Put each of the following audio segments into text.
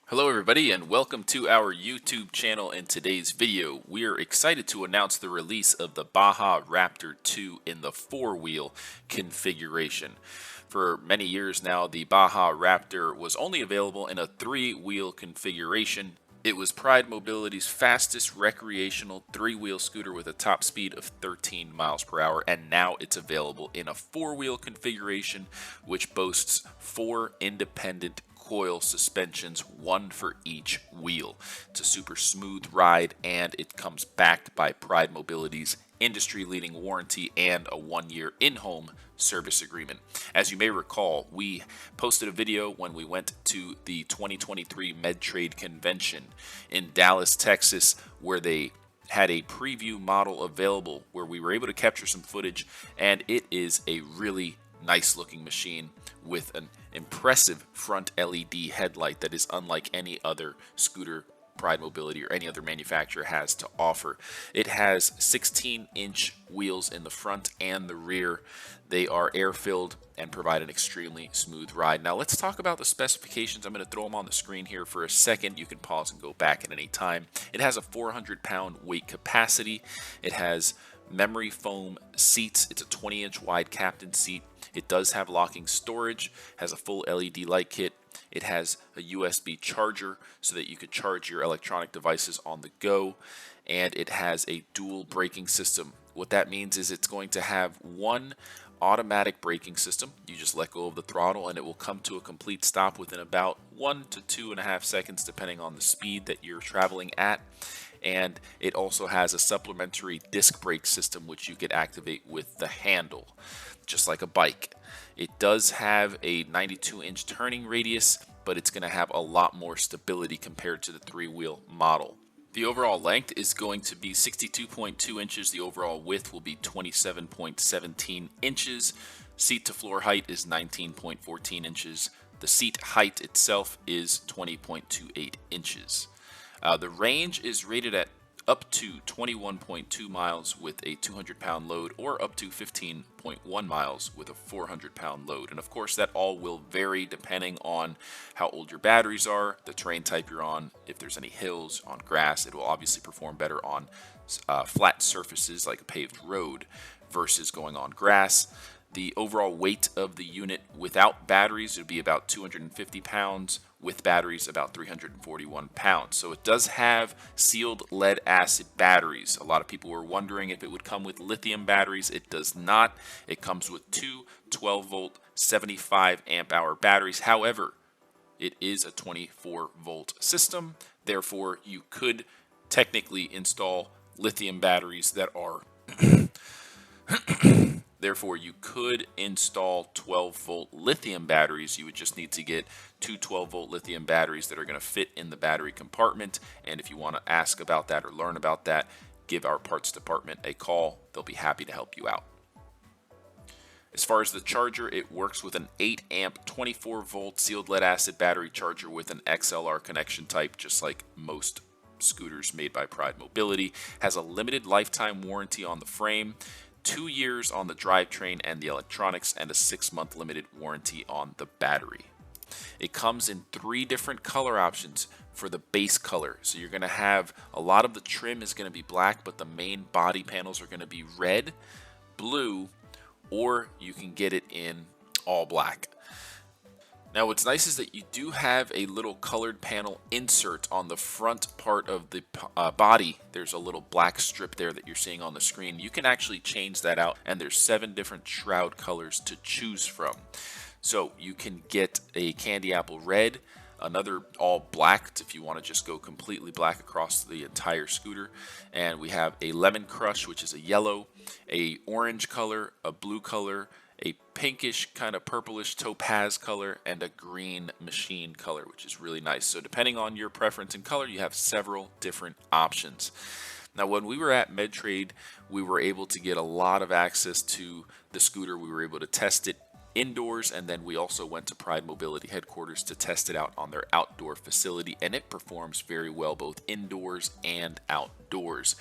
Hello everybody and welcome to our YouTube channel. In today's video, we are excited to announce the release of the Baja Raptor 2 in the 4-wheel configuration. For many years now, the Baja Raptor was only available in a 3-wheel configuration. It was Pride Mobility's fastest recreational 3-wheel scooter with a top speed of 13 miles per hour, and now it's available in a 4-wheel configuration, which boasts 4 independent coil suspensions, one for each wheel. It's a super smooth ride, and it comes backed by Pride Mobility's industry-leading warranty and a 1-year in-home service agreement. As you may recall, we posted a video when we went to the 2023 MedTrade convention in Dallas, Texas, where they had a preview model available where we were able to capture some footage, and it is a really nice looking machine with an impressive front LED headlight that is unlike any other scooter Pride Mobility or any other manufacturer has to offer. It has 16-inch wheels in the front and the rear. They are air-filled and provide an extremely smooth ride. Now let's talk about the specifications. I'm going to throw them on the screen here for a second. You can pause and go back at any time. It has a 400-pound weight capacity. It has memory foam seats. It's a 20-inch wide captain seat. It does have locking storage, has a full LED light kit. It has a USB charger so that you could charge your electronic devices on the go, and it has a dual braking system. What that means is it's going to have one automatic braking system. You just let go of the throttle and it will come to a complete stop within about 1 to 2.5 seconds depending on the speed that you're traveling at. And it also has a supplementary disc brake system which you could activate with the handle, just like a bike. It does have a 92-inch turning radius, but it's going to have a lot more stability compared to the 3-wheel model. The overall length is going to be 62.2 inches. The overall width will be 27.17 inches. Seat to floor height is 19.14 inches. The seat height itself is 20.28 inches. The range is rated at up to 21.2 miles with a 200-pound load, or up to 15.1 miles with a 400-pound load. And of course, that all will vary depending on how old your batteries are, the terrain type you're on. If there's any hills, on grass, it will obviously perform better on flat surfaces like a paved road versus going on grass. The overall weight of the unit without batteries would be about 250 pounds, with batteries about 341 pounds. So it does have sealed lead acid batteries. A lot of people were wondering if it would come with lithium batteries. It does not. It comes with two 12-volt 75 amp hour batteries. However, it is a 24-volt system. Therefore, you could technically install lithium batteries that are Therefore, you could install 12-volt lithium batteries. You would just need to get two 12-volt lithium batteries that are going to fit in the battery compartment. And if you want to ask about that or learn about that, give our parts department a call. They'll be happy to help you out. As far as the charger, it works with an 8-amp 24-volt sealed lead acid battery charger with an XLR connection type, just like most scooters made by Pride Mobility. Has a limited lifetime warranty on the frame, 2 years on the drivetrain and the electronics, and a 6-month limited warranty on the battery. It comes in 3 different color options for the base color. So you're going to have a lot of the trim is going to be black, but the main body panels are going to be red, blue, or you can get it in all black. Now what's nice is that you do have a little colored panel insert on the front part of the body. There's a little black strip there that you're seeing on the screen. You can actually change that out, and there's 7 different shroud colors to choose from. So you can get a candy apple red, another all black if you want to just go completely black across the entire scooter, and we have a lemon crush, which is a yellow, a orange color, a blue color, a pinkish kind of purplish topaz color, and a green machine color, which is really nice. So depending on your preference in color, you have several different options. Now when we were at MedTrade, we were able to get a lot of access to the scooter. We were able to test it indoors, and then we also went to Pride Mobility headquarters to test it out on their outdoor facility, and it performs very well both indoors and outdoors.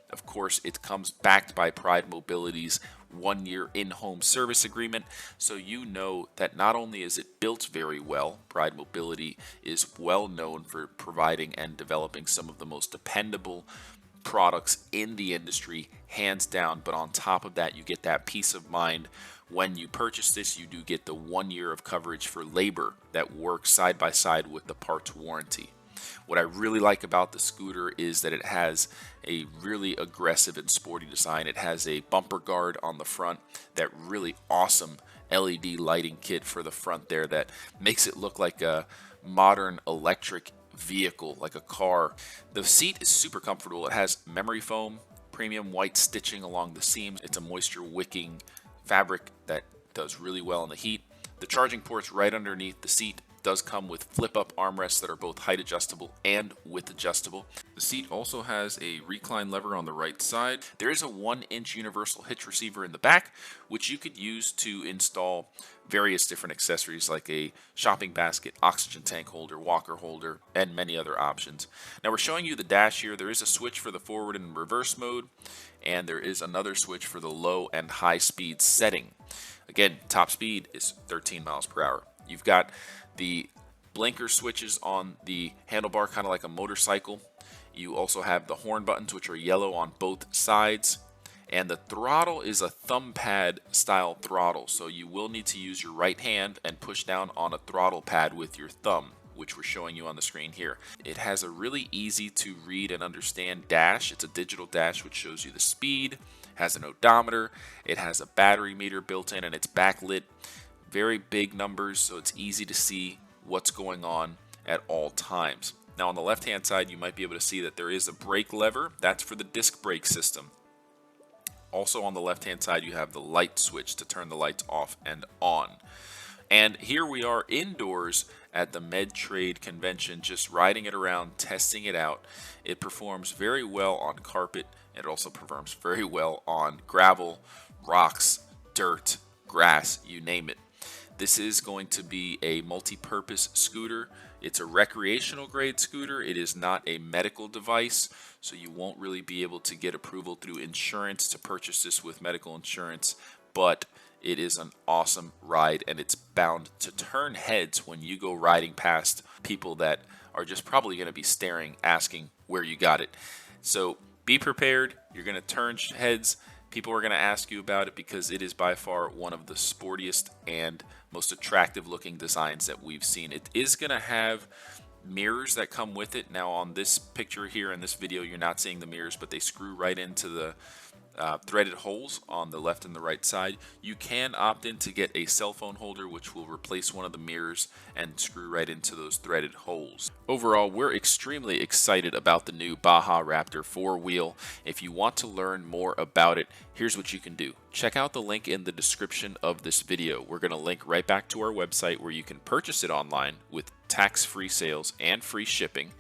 Of course, it comes backed by Pride Mobility's 1-year in-home service agreement, so you know that not only is it built very well, Pride Mobility is well known for providing and developing some of the most dependable products in the industry, hands down, but on top of that, you get that peace of mind. When you purchase this, you do get the 1 year of coverage for labor that works side by side with the parts warranty. What I really like about the scooter is that it has a really aggressive and sporty design. It has a bumper guard on the front, that really awesome LED lighting kit for the front there that makes it look like a modern electric vehicle, like a car. The seat is super comfortable. It has memory foam, premium white stitching along the seams. It's a moisture wicking fabric that does really well in the heat. The charging port's right underneath the seat. Does come with flip-up armrests that are both height adjustable and width adjustable. The seat also has a recline lever on the right side. There is a 1-inch universal hitch receiver in the back, which you could use to install various different accessories like a shopping basket, oxygen tank holder, walker holder, and many other options. Now we're showing you the dash here. There is a switch for the forward and reverse mode, and there is another switch for the low and high speed setting. Again, top speed is 13 miles per hour. You've got the blinker switches on the handlebar, kind of like a motorcycle. You also have the horn buttons, which are yellow on both sides. And the throttle is a thumb pad style throttle, so you will need to use your right hand and push down on a throttle pad with your thumb, which we're showing you on the screen here. It has a really easy to read and understand dash. It's a digital dash which shows you the speed, has an odometer, it has a battery meter built in, and it's backlit. Very big numbers, so it's easy to see what's going on at all times. Now on the left hand side, you might be able to see that there is a brake lever. That's for the disc brake system. Also on the left hand side, you have the light switch to turn the lights off and on. And here we are indoors at the MedTrade convention, just riding it around, testing it out. It performs very well on carpet. It also performs very well on gravel, rocks, dirt, grass, you name it. This is going to be a multi-purpose scooter. It's a recreational grade scooter. It is not a medical device, so you won't really be able to get approval through insurance to purchase this with medical insurance, but it is an awesome ride, and it's bound to turn heads when you go riding past people that are just probably going to be staring, asking where you got it. So be prepared. You're going to turn heads. People are going to ask you about it because it is by far one of the sportiest and most attractive looking designs that we've seen. It is going to have mirrors that come with it. Now on this picture here in this video, you're not seeing the mirrors, but they screw right into the threaded holes on the left and the right side. You can opt in to get a cell phone holder, which will replace one of the mirrors and screw right into those threaded holes. Overall, we're extremely excited about the new Baja Raptor 4-wheel. If you want to learn more about it, here's what you can do. Check out the link in the description of this video. We're going to link right back to our website where you can purchase it online with tax-free sales and free shipping.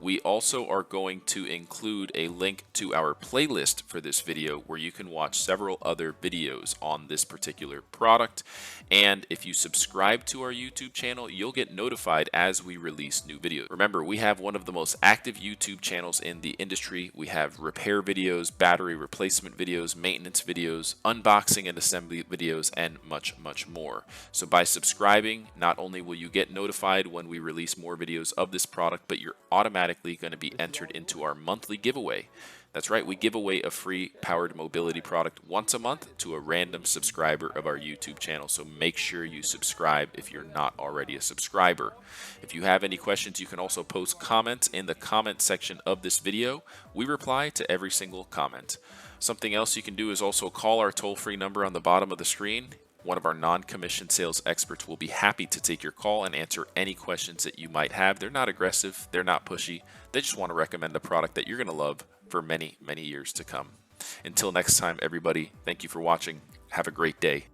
We also are going to include a link to our playlist for this video where you can watch several other videos on this particular product. And if you subscribe to our YouTube channel, you'll get notified as we release new videos. Remember, we have one of the most active YouTube channels in the industry. We have repair videos, battery replacement videos, maintenance videos, unboxing and assembly videos, and much, much more. So by subscribing, not only will you get notified when we release more videos of this product, but you're automatically going to be entered into our monthly giveaway. That's right, we give away a free powered mobility product once a month to a random subscriber of our YouTube channel, so make sure you subscribe if you're not already a subscriber. If you have any questions, you can also post comments in the comment section of this video. We reply to every single comment. Something else you can do is also call our toll-free number on the bottom of the screen. One of our non-commissioned sales experts will be happy to take your call and answer any questions that you might have. They're not aggressive, they're not pushy, they just want to recommend a product that you're going to love for many, many years to come. Until next time, everybody, thank you for watching. Have a great day.